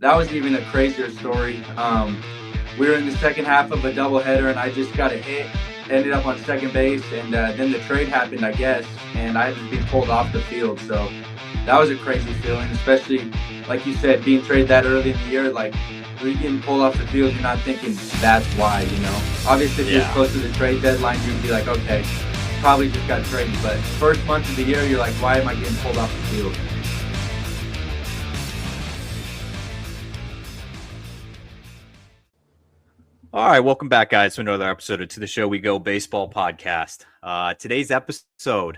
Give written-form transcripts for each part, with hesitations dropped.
that was even a crazier story. We were in the second half of a doubleheader, and I just got a hit, ended up on second base, and then the trade happened, I guess, and I had to be pulled off the field. So that was a crazy feeling, especially, like you said, being traded that early in the year. Like, when you're getting pulled off the field, you're not thinking that's why, you know. Obviously, if you're close to the trade deadline, you'd be like, okay, probably just got traded. But first month of the year, you're like, why am I getting pulled off the field? All right, welcome back, guys, to another episode of To The Show We Go Baseball Podcast. Today's episode,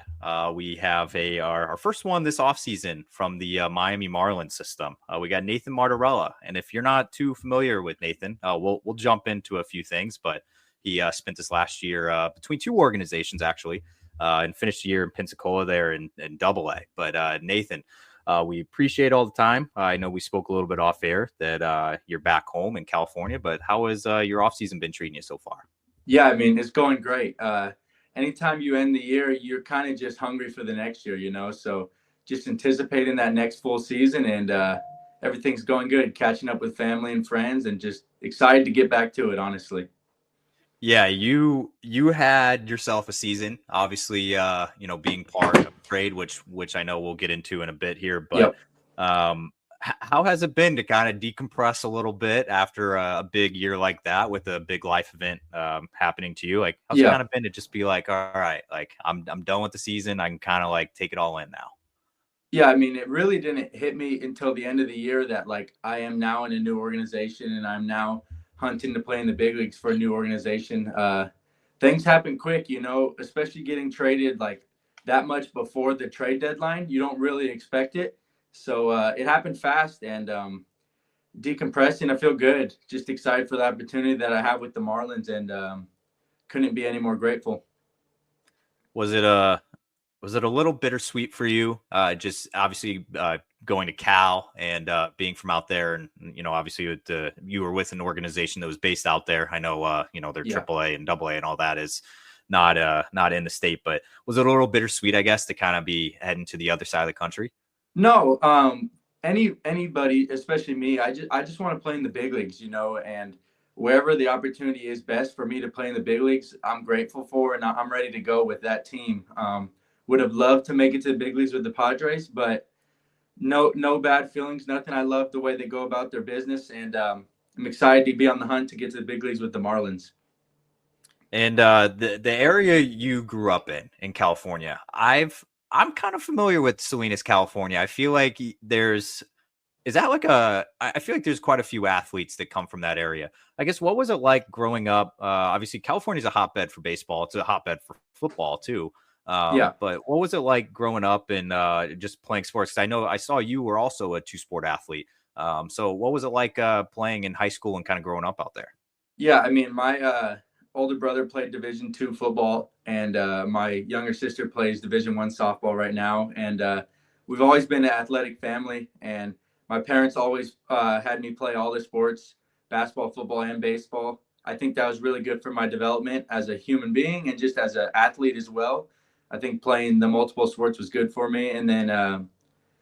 we have our first one this offseason from the Miami Marlins system. We got Nathan Martorella, and if you're not too familiar with Nathan, we'll jump into a few things, but he spent this last year between two organizations, actually, and finished the year in Pensacola there in Double-A. But Nathan, we appreciate all the time. I know we spoke a little bit off air that you're back home in California, but how has your offseason been treating you so far? Yeah, I mean, it's going great. Anytime you end the year, you're kind of just hungry for the next year, you know? So just anticipating that next full season, and everything's going good, catching up with family and friends, and just excited to get back to it, honestly. Yeah, you had yourself a season, obviously, being part of a trade, which I know we'll get into in a bit here. But how has it been to kind of decompress a little bit after a big year like that with a big life event happening to you? Like, how's it kind of been to just be like, all right, like I'm done with the season. I can kind of like take it all in now. Yeah, I mean, it really didn't hit me until the end of the year that, like, I am now in a new organization and I'm now hunting to play in the big leagues for a new organization. Things happen quick, you know, especially getting traded like that much before the trade deadline. You don't really expect it. So it happened fast, and decompressing. I feel good. Just excited for the opportunity that I have with the Marlins, and couldn't be any more grateful. Was it a little bittersweet for you? Just obviously going to Cal and being from out there, and obviously you were with an organization that was based out there. I know their AAA and AA and all that is not in the state, but was it a little bittersweet, I guess, to kind of be heading to the other side of the country? No, anybody, especially me, I just want to play in the big leagues, you know, and wherever the opportunity is best for me to play in the big leagues, I'm grateful for, and I'm ready to go with that team. Would have loved to make it to the big leagues with the Padres, but no bad feelings, nothing. I love the way they go about their business, and I'm excited to be on the hunt to get to the big leagues with the Marlins. And the area you grew up in California, I'm kind of familiar with Salinas, California. I feel like I feel like there's quite a few athletes that come from that area. I guess, what was it like growing up? Obviously, California's a hotbed for baseball. It's a hotbed for football too. But what was it like growing up and just playing sports? 'Cause I know I saw you were also a two-sport athlete. So what was it like playing in high school and kind of growing up out there? Yeah, I mean, my older brother played Division II football, and my younger sister plays Division I softball right now. And we've always been an athletic family, and my parents always had me play all the sports, basketball, football, and baseball. I think that was really good for my development as a human being and just as an athlete as well. I think playing the multiple sports was good for me. And then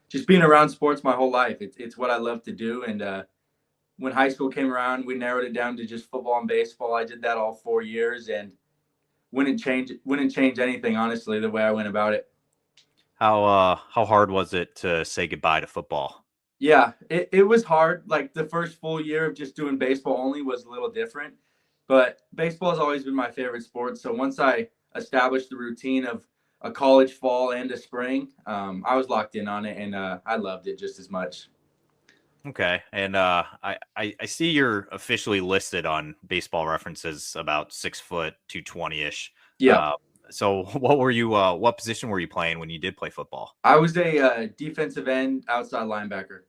just being around sports my whole life, it's what I love to do. And when high school came around, we narrowed it down to just football and baseball. I did that all 4 years, and wouldn't change anything, honestly, the way I went about it. How hard was it to say goodbye to football? Yeah, it was hard. Like, the first full year of just doing baseball only was a little different, but baseball has always been my favorite sport. So once I established the routine of a college fall and a spring, I was locked in on it, and I loved it just as much. Okay, and I see you're officially listed on Baseball References about 6 foot, 220-ish. Yeah. So what position were you playing when you did play football? I was a defensive end, outside linebacker.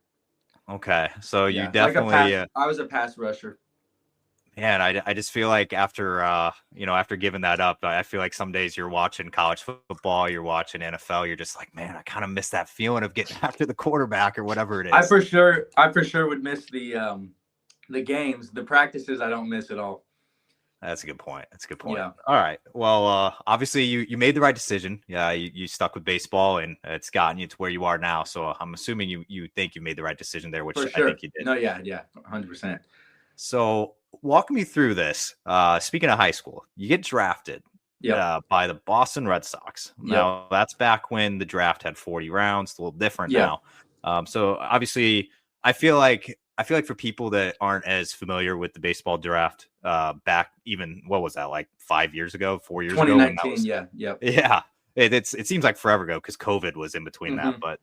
Okay, so you definitely I was a pass rusher. Man, I just feel like after giving that up, I feel like some days you're watching college football, you're watching NFL, you're just like, man, I kind of miss that feeling of getting after the quarterback or whatever it is. I for sure would miss the games, the practices. I don't miss at all. That's a good point. That's a good point. Yeah, All right. Well, obviously you made the right decision. Yeah, you stuck with baseball, and it's gotten you to where you are now. So I'm assuming you think you made the right decision there, which for I sure. think you did. No, yeah, yeah, 100%. So walk me through this. Speaking of high school, you get drafted Yep, by the Boston Red Sox. yep, Now that's back when the draft had 40 rounds. It's a little different yep. now. So obviously, I feel like for people that aren't as familiar with the baseball draft, back even what was that, like 5 years ago, 4 years ago, when that 2019. was, Yeah, yep. yeah, it seems like forever ago because COVID was in between that, Hmm. but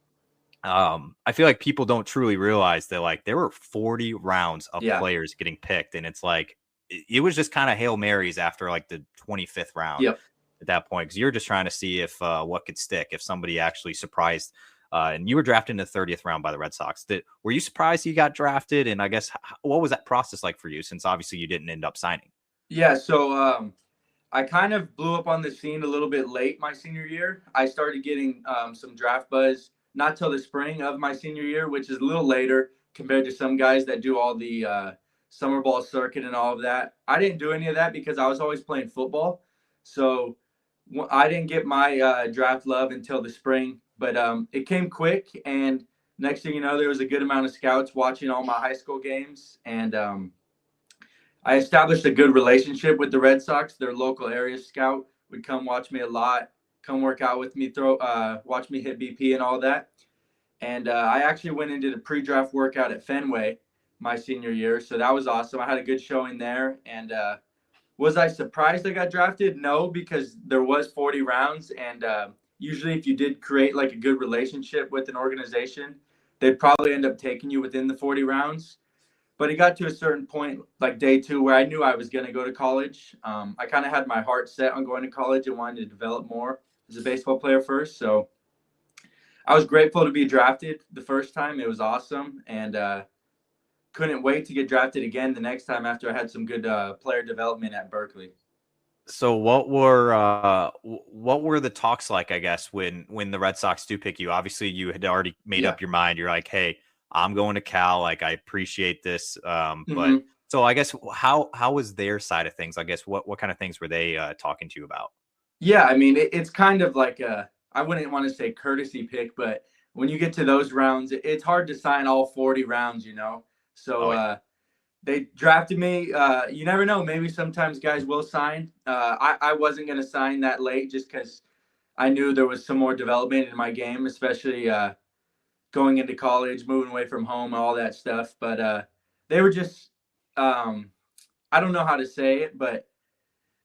I feel like people don't truly realize that like there were 40 rounds of Yeah, players getting picked, and it's like it was just kind of Hail Marys after like the 25th round yep. at that point, because you're just trying to see if what could stick, if somebody actually surprised. And you were drafted in the 30th round by the Red Sox. Were you surprised you got drafted? And I guess what was that process like for you, since obviously you didn't end up signing? Yeah, so I kind of blew up on the scene a little bit late my senior year. I started getting some draft buzz not till the spring of my senior year, which is a little later compared to some guys that do all the summer ball circuit and all of that. I didn't do any of that because I was always playing football. So I didn't get my draft love until the spring, but it came quick. And next thing you know, there was a good amount of scouts watching all my high school games. And I established a good relationship with the Red Sox. Their local area scout would come watch me a lot, come work out with me, watch me hit BP and all that. And I actually went into the pre-draft workout at Fenway my senior year, so that was awesome. I had a good showing there. And was I surprised I got drafted? No, because there was 40 rounds, and usually if you did create like a good relationship with an organization, they'd probably end up taking you within the 40 rounds. But it got to a certain point, like day two, where I knew I was going to go to college. I kind of had my heart set on going to college and wanted to develop more as a baseball player first. So I was grateful to be drafted the first time. It was awesome. And couldn't wait to get drafted again the next time after I had some good player development at Berkeley. So what were the talks like, I guess, when the Red Sox do pick you? Obviously, you had already made Yeah. up your mind. You're like, hey, I'm going to Cal. Like, I appreciate this. But Mm-hmm. so I guess how was their side of things? I guess what kind of things were they talking to you about? Yeah, I mean, it's kind of like I wouldn't want to say courtesy pick, but when you get to those rounds, it's hard to sign all 40 rounds, you know? So Oh yeah. they drafted me. You never know. Maybe sometimes guys will sign. I wasn't going to sign that late just because I knew there was some more development in my game, especially going into college, moving away from home, all that stuff. But they were just, I don't know how to say it, but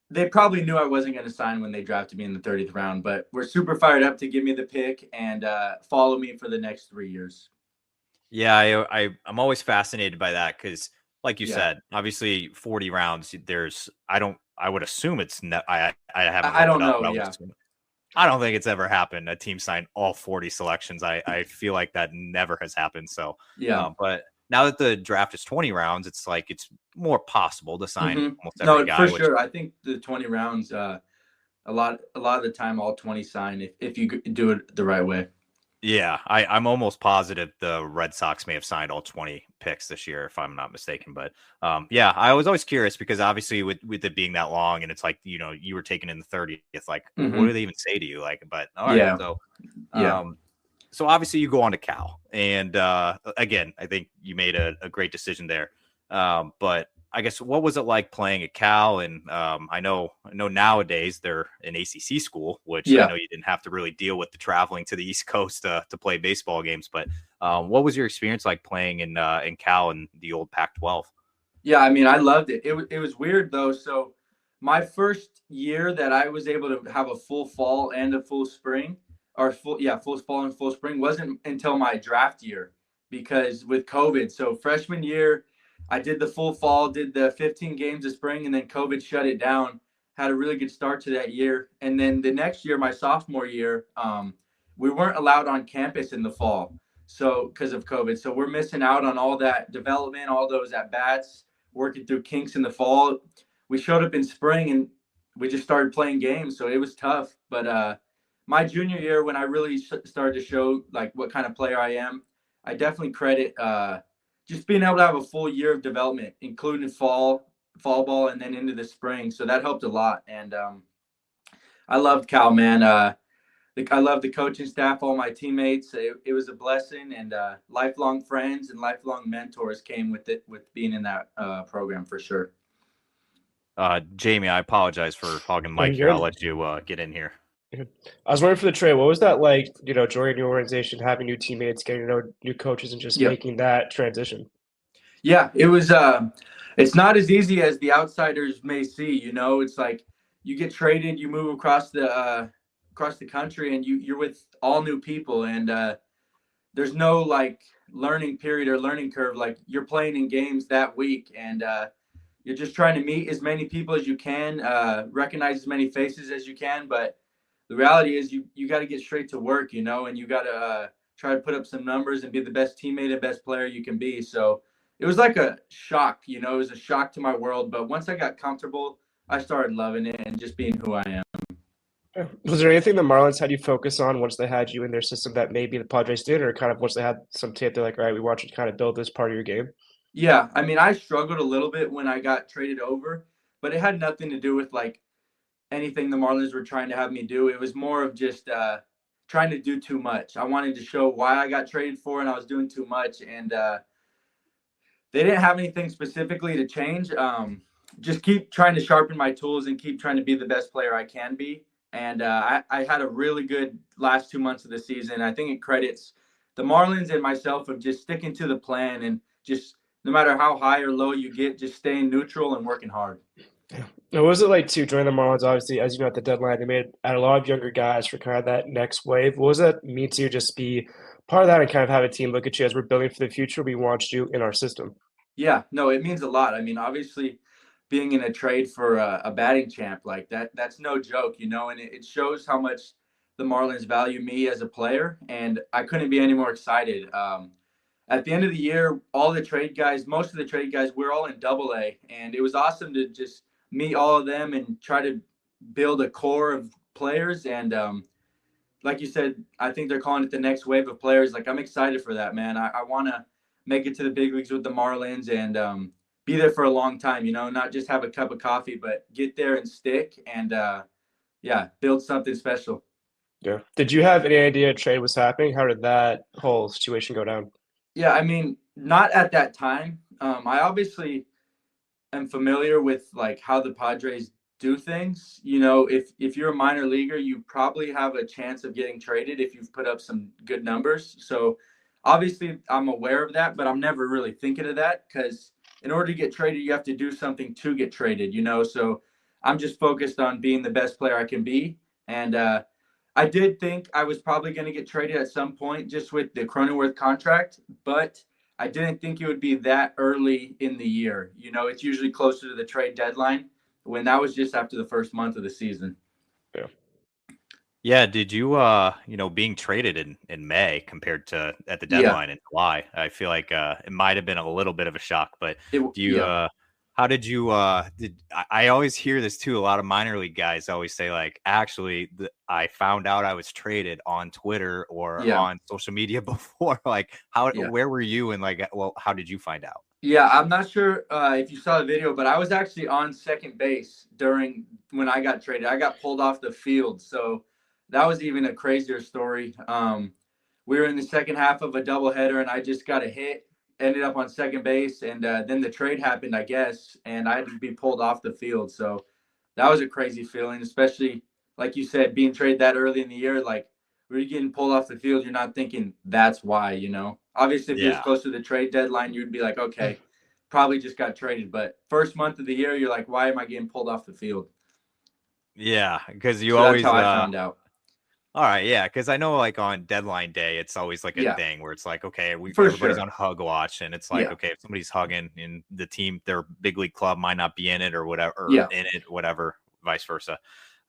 they probably knew I wasn't going to sign when they drafted me in the 30th round. But we're super fired up to give me the pick and follow me for the next 3 years. Yeah, I'm always fascinated by that because, like you Yeah. said, obviously 40 rounds. I would assume I haven't I looked it don't up, know. but I would Yeah. assume I don't think it's ever happened. A team signed all 40 selections. I feel like that never has happened. So, Yeah. but now that the draft is 20 rounds, it's like it's more possible to sign Hmm. almost every No, for guy. Which, sure. I think the 20 rounds, a lot of the time, all 20 sign if you do it the right way. yeah, I'm almost positive the Red Sox may have signed all 20 picks this year, if I'm not mistaken. But yeah, I was always curious because obviously with it being that long, and it's like you were taken in the 30th. It's like, what Hmm. do they even say to you? Like, but all right, Yeah. so. Yeah. Um, so obviously you go on to Cal, and again, I think you made a great decision there. But I guess what was it like playing at Cal? And I know nowadays they're an ACC school, which I Yeah. know you didn't have to really deal with the traveling to the East Coast to play baseball games. But what was your experience like playing in Cal in the old Pac-12? Yeah. I mean, I loved it. It was weird though. So my first year that I was able to have a full fall and a full spring, or full fall and full spring wasn't until my draft year because with COVID. So freshman year, I did the full fall, did the 15 games of spring, and then COVID shut it down. Had a really good start to that year, and then the next year, my sophomore year, we weren't allowed on campus in the fall, so because of COVID. So we're missing out on all that development, all those at bats, working through kinks in the fall. We showed up in spring and we just started playing games, so it was tough. But my junior year, when I really started to show like what kind of player I am, I definitely credit just being able to have a full year of development, including fall, fall ball and then into the spring. So that helped a lot. And I loved Cal, man. I love the coaching staff, all my teammates. It was a blessing, and lifelong friends and lifelong mentors came with it, with being in that program for sure. Jamie, I apologize for hogging No, Mike here. you're I'll good. let you get in here. I was wondering for the trade, what was that like, joining your organization, having new teammates, getting to know new coaches, and just Yeah. making that transition? Yeah, it was. It's not as easy as the outsiders may see. It's like you get traded, you move across the country, and you're with all new people, and there's no like learning period or learning curve. Like you're playing in games that week, and you're just trying to meet as many people as you can, recognize as many faces as you can. But the reality is, you got to get straight to work, and you got to try to put up some numbers and be the best teammate and best player you can be. So it was like a shock, it was a shock to my world. But once I got comfortable, I started loving it and just being who I am. Was there anything the Marlins had you focus on once they had you in their system that maybe the Padres did, or kind of once they had some tape, they're like, all right, we want you to kind of build this part of your game? Yeah, I mean, I struggled a little bit when I got traded over, but it had nothing to do with like anything the Marlins were trying to have me do. It was more of just trying to do too much. I wanted to show why I got traded for, and I was doing too much. And they didn't have anything specifically to change. Just keep trying to sharpen my tools and keep trying to be the best player I can be. And I had a really good last 2 months of the season. I think it credits the Marlins and myself of just sticking to the plan and just no matter how high or low you get, just staying neutral and working hard. What was it like to join the Marlins? Obviously, as you know, at the deadline, they made a lot of younger guys for kind of that next wave. What was that mean to you, just be part of that and kind of have a team look at you as we're building for the future? We want you in our system. Yeah, no, it means a lot. I mean, obviously, being in a trade for a batting champ like that's no joke, and it shows how much the Marlins value me as a player, and I couldn't be any more excited. At the end of the year, most of the trade guys, we're all in Double-A, and it was awesome to just meet all of them and try to build a core of players. And like you said, I think they're calling it the next wave of players. Like I'm excited for that, man. I want to make it to the big leagues with the Marlins and be there for a long time. Not just have a cup of coffee, but get there and stick and build something special. Yeah. Did you have any idea a trade was happening? How did that whole situation go down? Yeah, I mean, not at that time. I obviously am familiar with like how the Padres do things. If you're a minor leaguer, you probably have a chance of getting traded if you've put up some good numbers. So obviously I'm aware of that, but I'm never really thinking of that because in order to get traded, you have to do something to get traded, So I'm just focused on being the best player I can be. And I did think I was probably going to get traded at some point just with the Cronenworth contract, but I didn't think it would be that early in the year. It's usually closer to the trade deadline when that was just after the first month of the season. Yeah. Yeah, did you being traded in May compared to at the deadline in July? I feel like it might have been a little bit of a shock, but how did you I always hear this too. A lot of minor league guys always say like, actually, I found out I was traded on Twitter or on social media before. Like, where were you and like, well, how did you find out? Yeah, I'm not sure if you saw the video, but I was actually on second base when I got traded. I got pulled off the field, so that was even a crazier story. We were in the second half of a doubleheader, and I just got a hit. Ended up on second base, and then the trade happened, I guess, and I had to be pulled off the field. So that was a crazy feeling, especially like you said, being traded that early in the year. Like when you're getting pulled off the field, you're not thinking that's why, Obviously, if you're close to the trade deadline, you'd be like, okay, probably just got traded. But first month of the year, you're like, why am I getting pulled off the field? Yeah, because so always. That's how I found out. All right, yeah, because I know like on deadline day, it's always like a thing where it's like, okay, everybody's on hug watch, and it's like, okay, if somebody's hugging in the team, their big league club might not be in it or whatever, or in it, whatever, vice versa.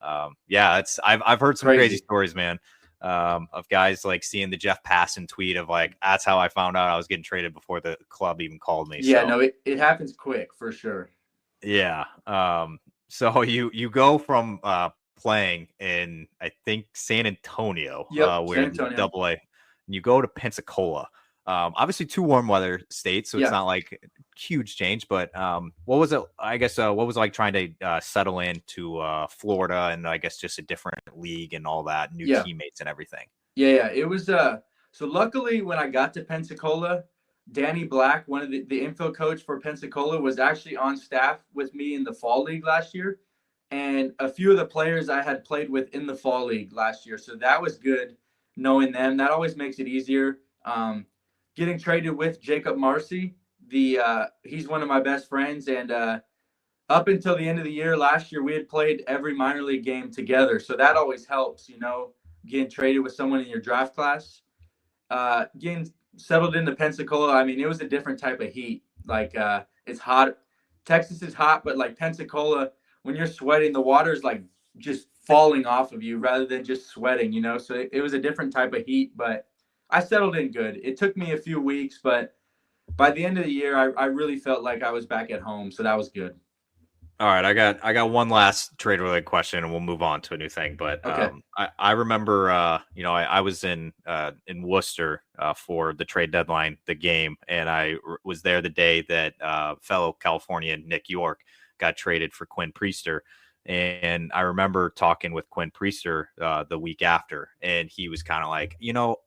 I've heard some crazy stories, man, of guys like seeing the Jeff Passan tweet of like, that's how I found out I was getting traded before the club even called me. Yeah, no, it happens quick for sure. Yeah. So you go from playing in, I think, San Antonio, where in Double-A, and you go to Pensacola. Obviously, two warm weather states, so it's not like huge change, but what was it? I guess what was it like trying to settle into Florida and I guess just a different league and all that, new Yeah. teammates and everything? Yeah. It was so luckily when I got to Pensacola, Danny Black, one of the infield coach for Pensacola, was actually on staff with me in the fall league last year. And a few of the players I had played with in the fall league last year. So that was good knowing them. That always makes it easier. Getting traded with Jacob Marcy, he's one of my best friends. And up until the end of the year last year, we had played every minor league game together. So that always helps, getting traded with someone in your draft class. Getting settled into Pensacola, I mean, it was a different type of heat. Like it's hot. Texas is hot, but like Pensacola, when you're sweating, the water is like just falling off of you rather than just sweating, So it was a different type of heat, but I settled in good. It took me a few weeks, but by the end of the year, I really felt like I was back at home, so that was good. All right, I got one last trade related question, and we'll move on to a new thing. But Okay. I remember, I was in Worcester for the trade deadline, the game, and I was there the day that fellow Californian Nick York got traded for Quinn Priester. And I remember talking with Quinn Priester the week after, and he was kind of like,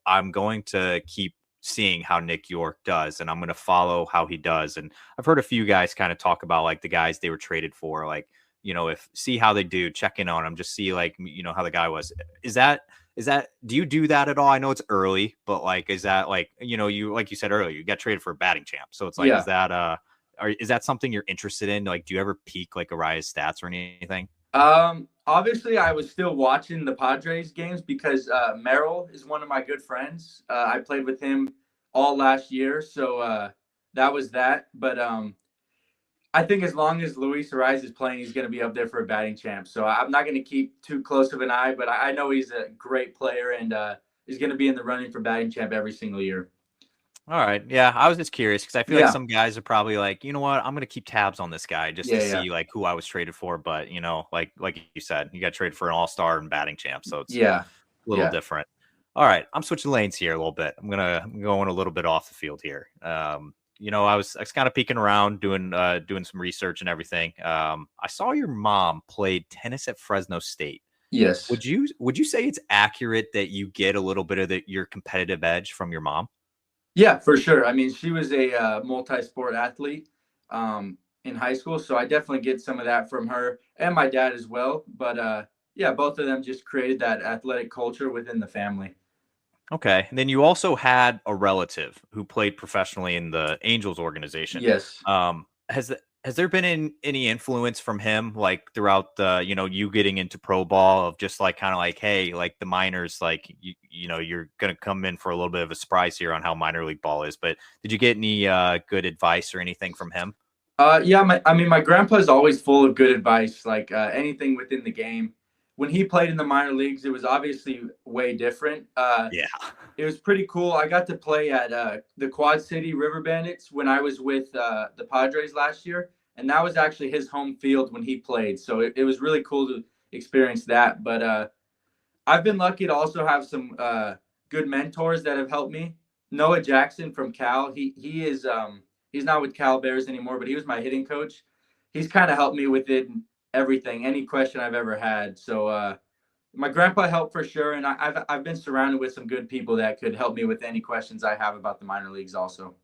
I'm going to keep seeing how Nick York does, and I'm going to follow how he does. And I've heard a few guys kind of talk about like the guys they were traded for, like, if see how they do, check in on them, just see like, how the guy was. Is that, do you do that at all? I know it's early, but like, is that like, you, like you said earlier, you got traded for a batting champ. So it's like, Yeah. Is that something you're interested in? Like, do you ever peek like Arias stats or anything? Obviously I was still watching the Padres games because Merrill is one of my good friends. I played with him all last year, so that was that. But I think as long as Luis Arias is playing, he's going to be up there for a batting champ. So I'm not going to keep too close of an eye, but I know he's a great player and he's going to be in the running for batting champ every single year. All right. Yeah, I was just curious because I feel Yeah. like some guys are probably like, you know what, I'm going to keep tabs on this guy just to see like who I was traded for. But, like you said, you got traded for an all-star and batting champ. So it's a little different. All right. I'm switching lanes here a little bit. I'm going a little bit off the field here. I was kind of peeking around doing some research and everything. I saw your mom played tennis at Fresno State. Yes. Would you say it's accurate that you get a little bit of your competitive edge from your mom? Yeah, for sure. I mean, she was a multi-sport athlete in high school, so I definitely get some of that from her and my dad as well. But both of them just created that athletic culture within the family. Okay. And then you also had a relative who played professionally in the Angels organization. Yes. Has there been any influence from him, like throughout the, you getting into pro ball of just like kind of like, hey, like the minors, like, you're going to come in for a little bit of a surprise here on how minor league ball is. But did you get any good advice or anything from him? My grandpa is always full of good advice, like anything within the game. When he played in the minor leagues, it was obviously way different. It was pretty cool. I got to play at the Quad City River Bandits when I was with the Padres last year, and that was actually his home field when he played. So it was really cool to experience that. But I've been lucky to also have some good mentors that have helped me. Noah Jackson from Cal, he is he's not with Cal Bears anymore, but he was my hitting coach. He's kind of helped me with everything, any question I've ever had. So my grandpa helped for sure, and I've been surrounded with some good people that could help me with any questions I have about the minor leagues also.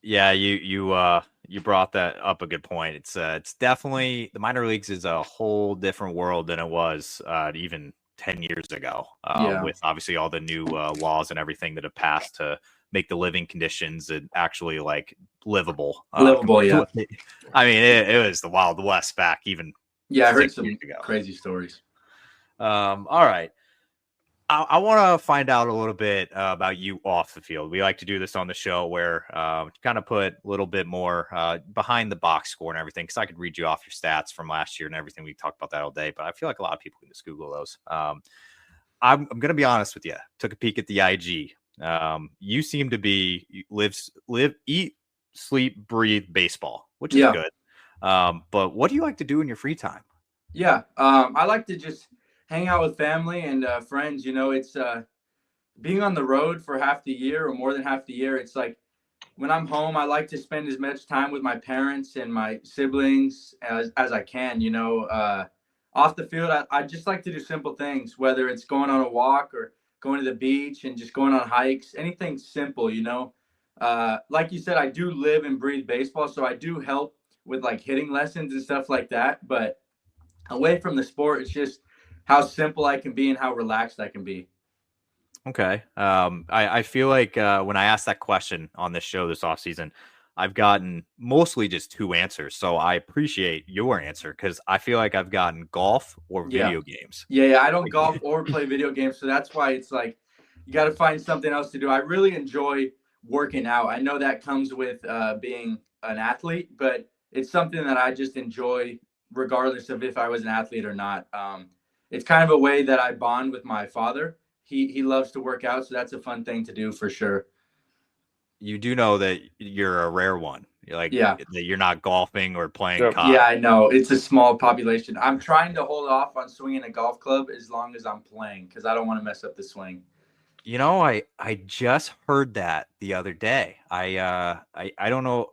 Yeah, you brought that up a good point. It's definitely the minor leagues is a whole different world than it was even 10 years ago. With obviously all the new laws and everything that have passed to make the living conditions and actually like livable. Yeah. I mean, it was the Wild West back even. Yeah, I heard some crazy stories. All right. I want to find out a little bit about you off the field. We like to do this on the show where kind of put a little bit more behind the box score and everything, because I could read you off your stats from last year and everything. We talked about that all day, but I feel like a lot of people can just Google those. I'm going to be honest with you. Took a peek at the IG. You seem to be live, eat, sleep, breathe baseball, which is good. But what do you like to do in your free time? Yeah, I like to just hang out with family and friends. It's being on the road for half the year or more than half the year. It's like when I'm home, I like to spend as much time with my parents and my siblings as I can. Off the field, I just like to do simple things, whether it's going on a walk or going to the beach and just going on hikes, anything simple. Like you said, I do live and breathe baseball, so I do help with like hitting lessons and stuff like that. But away from the sport, it's just how simple I can be and how relaxed I can be. Okay. I feel like when I asked that question on this show this offseason, I've gotten mostly just two answers. So I appreciate your answer because I feel like I've gotten golf or Yeah. video games. Yeah, I don't golf or play video games, so that's why it's like you got to find something else to do. I really enjoy working out. I know that comes with being an athlete, but it's something that I just enjoy regardless of if I was an athlete or not. It's kind of a way that I bond with my father. He loves to work out, so that's a fun thing to do for sure. You do know that you're a rare one. That you're not golfing or playing COD. Yeah, I know. It's a small population. I'm trying to hold off on swinging a golf club as long as I'm playing because I don't want to mess up the swing. I just heard that the other day. I don't know.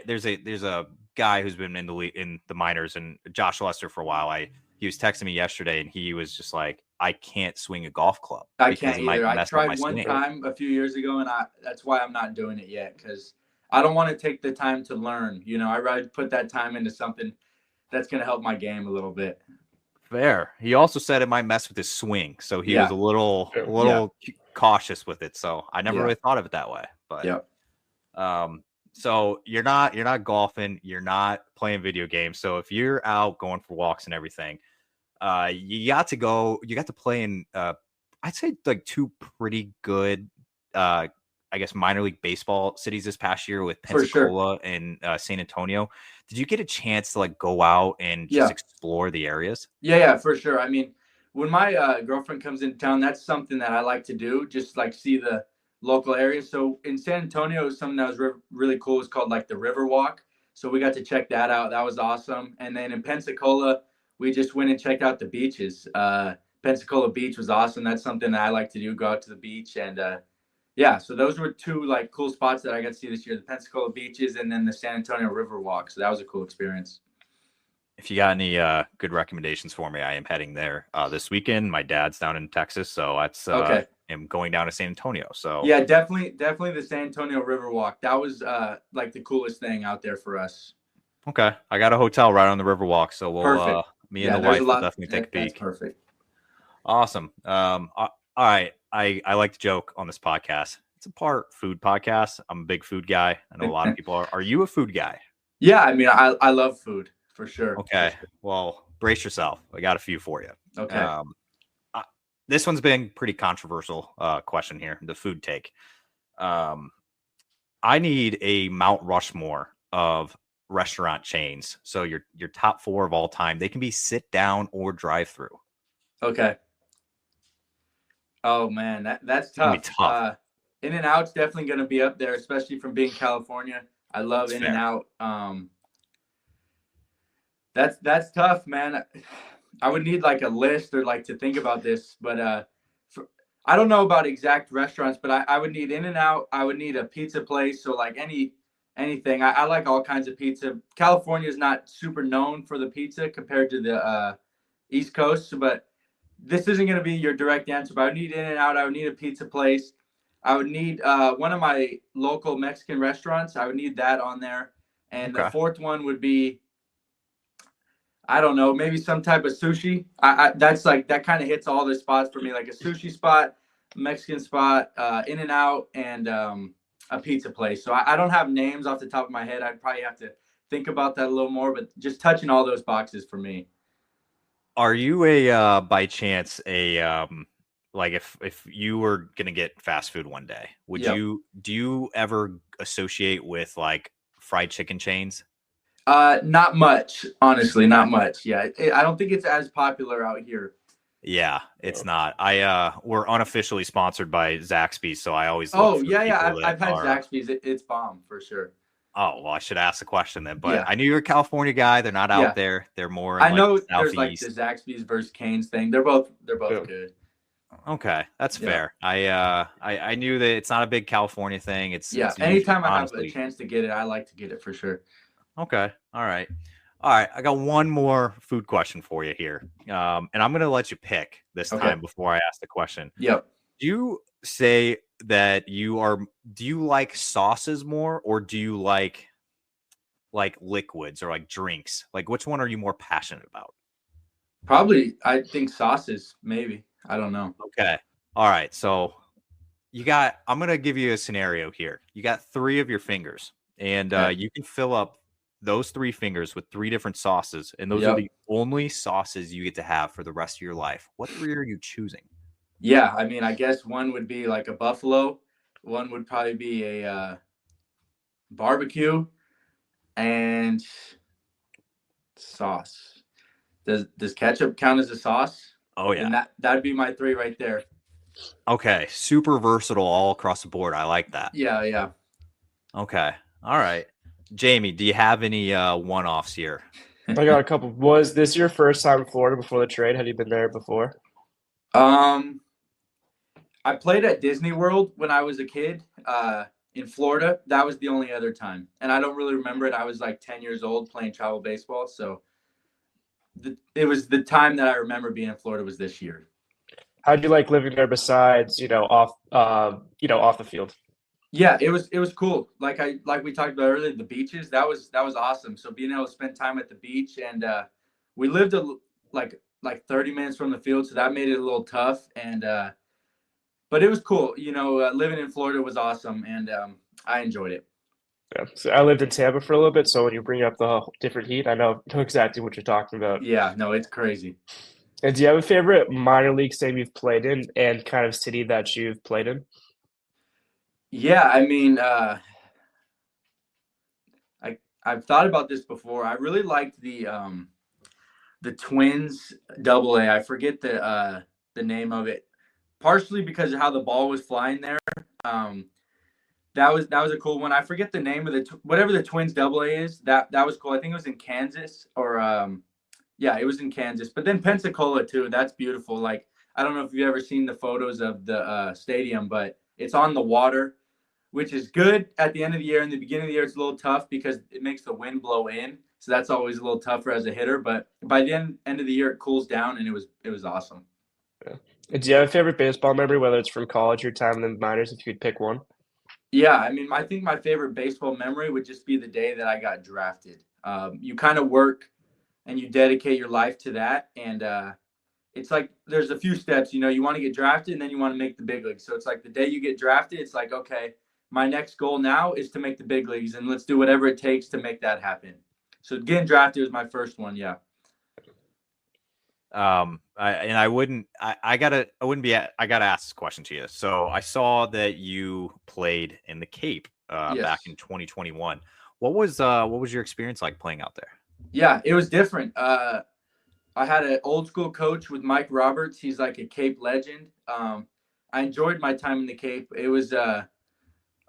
There's a guy who's been in the minors and Josh Lester for a while. He was texting me yesterday and he was just like, I can't swing a golf club. I can't either. I tried one time a few years ago and that's why I'm not doing it yet because I don't want to take the time to learn. I'd rather put that time into something that's going to help my game a little bit. Fair. He also said it might mess with his swing, so he was a little cautious with it. So I never really thought of it that way. But so you're not golfing, you're not playing video games. So if you're out going for walks and everything, you got to play in I'd say like two pretty good I guess minor league baseball cities this past year with Pensacola and San Antonio. Did you get a chance to like go out and just explore the areas? Yeah, for sure. I mean, when my girlfriend comes into town, that's something that I like to do, just like see the local areas. So in San Antonio, something that was really cool is called like the River Walk. So we got to check that out. That was awesome. And then in Pensacola, we just went and checked out the beaches. Pensacola Beach was awesome. That's something that I like to do, go out to the beach. And so those were two like cool spots that I got to see this year, the Pensacola beaches and then the San Antonio River Walk. So that was a cool experience. If you got any good recommendations for me, I am heading there this weekend. My dad's down in Texas, so that's okay. I'm going down to San Antonio. So yeah, definitely the San Antonio River Walk. That was like the coolest thing out there for us. Okay, I got a hotel right on the River Walk, so we'll me and the wife will definitely take a peek. That's perfect. Awesome. All right. I like to joke on this podcast. It's a part food podcast. I'm a big food guy. I know a lot of people are. Are you a food guy? Yeah, I mean, I love food for sure. Okay. Well, brace yourself. I got a few for you. Okay. This one's been pretty controversial question here, the food take. I need a Mount Rushmore of restaurant chains. So your top 4 of all time. They can be sit down or drive through. Okay. Oh man, that's tough. In-N-Out's definitely going to be up there, especially from being California. I love In-N-Out. That's tough, man. I would need like a list or like to think about this, but I don't know about exact restaurants, but I would need In-N-Out. I would need a pizza place, so like anything. I like all kinds of pizza. California is not super known for the pizza compared to the East Coast, but this isn't going to be your direct answer, but I would need In-N-Out. I would need a pizza place. I would need one of my local Mexican restaurants. I would need that on there. And the fourth one would be, I don't know, maybe some type of sushi. That's like, that kind of hits all the spots for me, like a sushi spot, Mexican spot, In-N-Out, and a pizza place. So I don't have names off the top of my head. I'd probably have to think about that a little more, but just touching all those boxes for me. Are you by chance like if you were gonna get fast food one day, do you ever associate with like fried chicken chains? Not much, honestly, not much. Yeah, I don't think it's as popular out here. Yeah, it's not. We're unofficially sponsored by Zaxby's, so I always I've had Zaxby's. It's bomb for sure. Oh, well, I should ask the question then. But I knew you're a California guy. They're not out there. They're more. I know there's like the Zaxby's versus Cane's thing. They're both good. Okay, that's Yeah. fair. I knew that it's not a big California thing. It's usually, Anytime I have a honestly. chance to get it, I like to get it for sure. Okay. All right. All right. I got one more food question for you here. And I'm gonna let you pick this Okay. time before I ask the question. Yep. Do you say that do you like sauces more, or do you like liquids or like drinks? Like, which one are you more passionate about? Probably, I think sauces, maybe. I don't know. Okay. All right. So I'm going to give you a scenario here. You got 3 of your fingers, and Okay. you can fill up those 3 fingers with 3 different sauces, and those are Yep. the only sauces you get to have for the rest of your life. What 3 are you choosing? Yeah, I mean, I guess one would be like a buffalo. One would probably be a barbecue and sauce. Does ketchup count as a sauce? Oh, Then yeah. that'd be my 3 right there. Okay. Super versatile all across the board. I like that. Yeah, yeah. Okay. All right. Jamie, do you have any one-offs here? I got a couple. Was this your first time in Florida before the trade? Had you been there before? I played at Disney World when I was a kid in Florida. That was the only other time. And I don't really remember it. I was like 10 years old playing travel baseball. So it was the time that I remember being in Florida was this year. How'd you like living there besides, off the field? Yeah, it was cool. Like we talked about earlier, the beaches, that was awesome. So being able to spend time at the beach, and we lived like 30 minutes from the field, so that made it a little tough. And but it was cool. Living in Florida was awesome, and I enjoyed it. Yeah. So I lived in Tampa for a little bit, so when you bring up the different heat, I know exactly what you're talking about. Yeah, no, it's crazy. And do you have a favorite minor league team you've played in and kind of city that you've played in? Yeah, I mean, I've thought about this before. I really liked the Twins Double A. I forget the name of it, partially because of how the ball was flying there. Um, that was a cool one. I forget the name of whatever the Twins Double A is. That was cool. I think it was in Kansas or yeah, it was in Kansas. But then Pensacola too. That's beautiful. Like I don't know if you've ever seen the photos of the stadium, but it's on the water, which is good at the end of the year. In the beginning of the year, it's a little tough because it makes the wind blow in. So that's always a little tougher as a hitter. But by the end of the year, it cools down, and it was awesome. Yeah. And do you have a favorite baseball memory, whether it's from college or time in the minors, if you could pick one? Yeah, I mean, I think my favorite baseball memory would just be the day that I got drafted. You kind of work and you dedicate your life to that, and it's like there's a few steps. You want to get drafted, and then you want to make the big leagues. So it's like the day you get drafted, it's like, okay, my next goal now is to make the big leagues, and let's do whatever it takes to make that happen. So getting drafted was my first one. Yeah. I gotta ask this question to you. So I saw that you played in the Cape Yes. back in 2021. What was your experience like playing out there? Yeah, it was different. I had an old school coach with Mike Roberts. He's like a Cape legend. I enjoyed my time in the Cape. It was a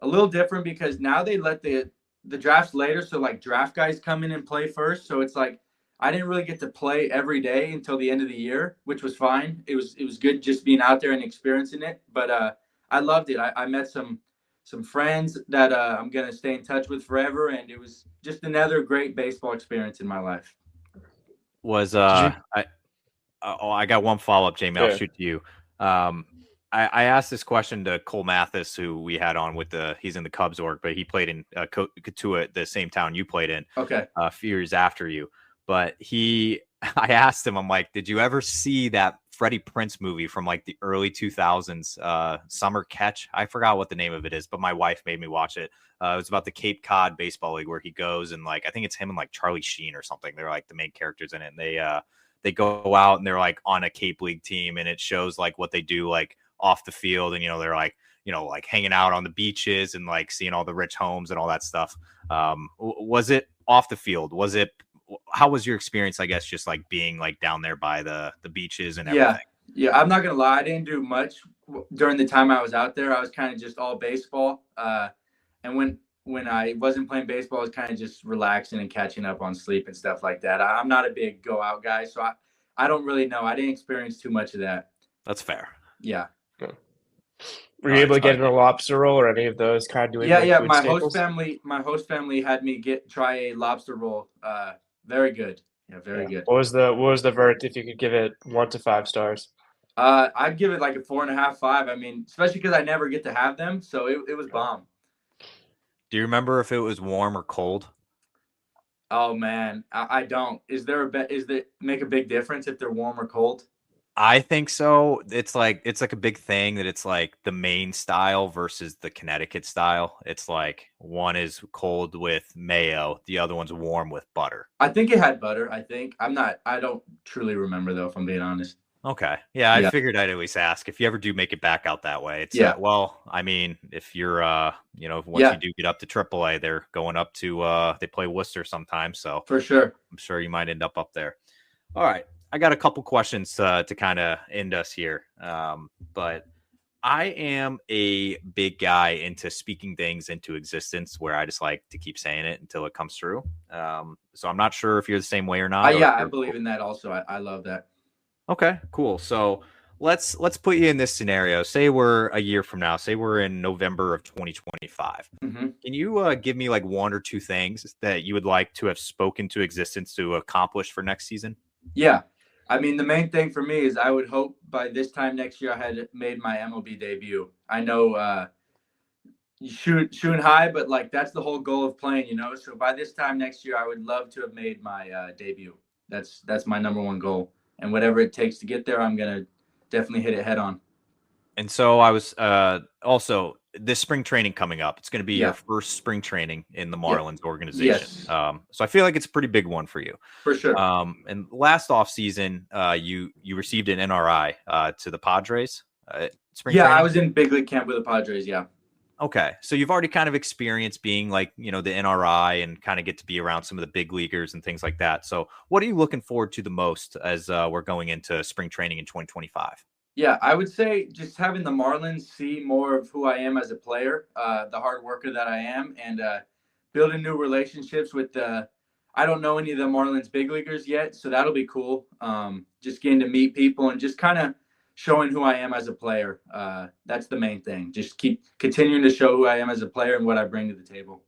little different because now they let the drafts later, so like draft guys come in and play first. So it's like I didn't really get to play every day until the end of the year, which was fine. It was good just being out there and experiencing it. But I loved it. I met some friends that I'm gonna stay in touch with forever, and it was just another great baseball experience in my life. Was Did I got one follow-up, Jamie. I'll Yeah. shoot to you. I asked this question to Cole Mathis, who we had on he's in the Cubs org, but he played in Katua, the same town you played in, Okay. a few years after you. But I asked him, I'm like, did you ever see that Freddie Prinze movie from like the early 2000s, Summer Catch? I forgot what the name of it is, but my wife made me watch it. It was about the Cape Cod Baseball League where he goes and like, I think it's him and like Charlie Sheen or something. They're like the main characters in it. And they go out and they're like on a Cape League team, and it shows like what they do like off the field. And, they're like, like hanging out on the beaches and like seeing all the rich homes and all that stuff. Was it off the field? How was your experience, I guess, just like being like down there by the beaches and everything? Yeah. I'm not going to lie. I didn't do much during the time I was out there. I was kind of just all baseball. And when I wasn't playing baseball, I was kind of just relaxing and catching up on sleep and stuff like that. I'm not a big go out guy, so I don't really know. I didn't experience too much of that. That's fair. Yeah. Were you able to get in a lobster roll or any of those kind of doing Yeah. food My staples? host family had me try a lobster roll. Very good. Yeah, very good. What was the verdict if you could give it 1 to 5 stars? I'd give it like a 4.5, 5. I mean, especially because I never get to have them, so it was bomb. Do you remember if it was warm or cold? Oh man, I don't. Is there make a big difference if they're warm or cold? I think so. It's like a big thing that it's like the Maine style versus the Connecticut style. It's like one is cold with mayo, the other one's warm with butter. I think it had butter. I don't truly remember though, if I'm being honest. Okay. Yeah, I figured I'd at least ask if you ever do make it back out that way. It's well, I mean, if you're once you do get up to AAA, they're going up to they play Worcester sometimes, so for sure. I'm sure you might end up there. All right. I got a couple questions to kind of end us here. But I am a big guy into speaking things into existence where I just like to keep saying it until it comes true. So I'm not sure if you're the same way or not. I believe in that also. I love that. Okay, cool. So let's put you in this scenario. Say we're a year from now. Say we're in November of 2025. Mm-hmm. Can you give me like 1 or 2 things that you would like to have spoken to existence to accomplish for next season? Yeah. I mean, the main thing for me is I would hope by this time next year I had made my MLB debut. I know you shooting high, but like that's the whole goal of playing, you know. So by this time next year, I would love to have made my debut. That's my number one goal, and whatever it takes to get there, I'm gonna definitely hit it head on. And so I was also this spring training coming up. It's going to be your first spring training in the Marlins organization. Yes. So I feel like it's a pretty big one for you. For sure. And last offseason, you received an NRI to the Padres. Spring training? I was in big league camp with the Padres. Yeah. Okay. So you've already kind of experienced being like, the NRI and kind of get to be around some of the big leaguers and things like that. So what are you looking forward to the most as we're going into spring training in 2025? Yeah, I would say just having the Marlins see more of who I am as a player, the hard worker that I am, and building new relationships with I don't know any of the Marlins big leaguers yet, so that'll be cool. Just getting to meet people and just kind of showing who I am as a player. That's the main thing. Just keep continuing to show who I am as a player and what I bring to the table.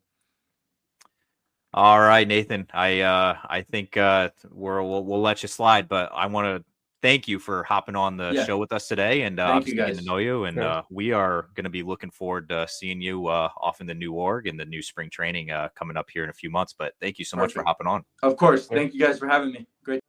All right, Nathan. I think we'll let you slide, but I want to thank you for hopping on the show with us today and getting to know you. And we are going to be looking forward to seeing you off in the new org and the new spring training coming up here in a few months. But thank you so much for hopping on. Of course. Thank you guys for having me. Great.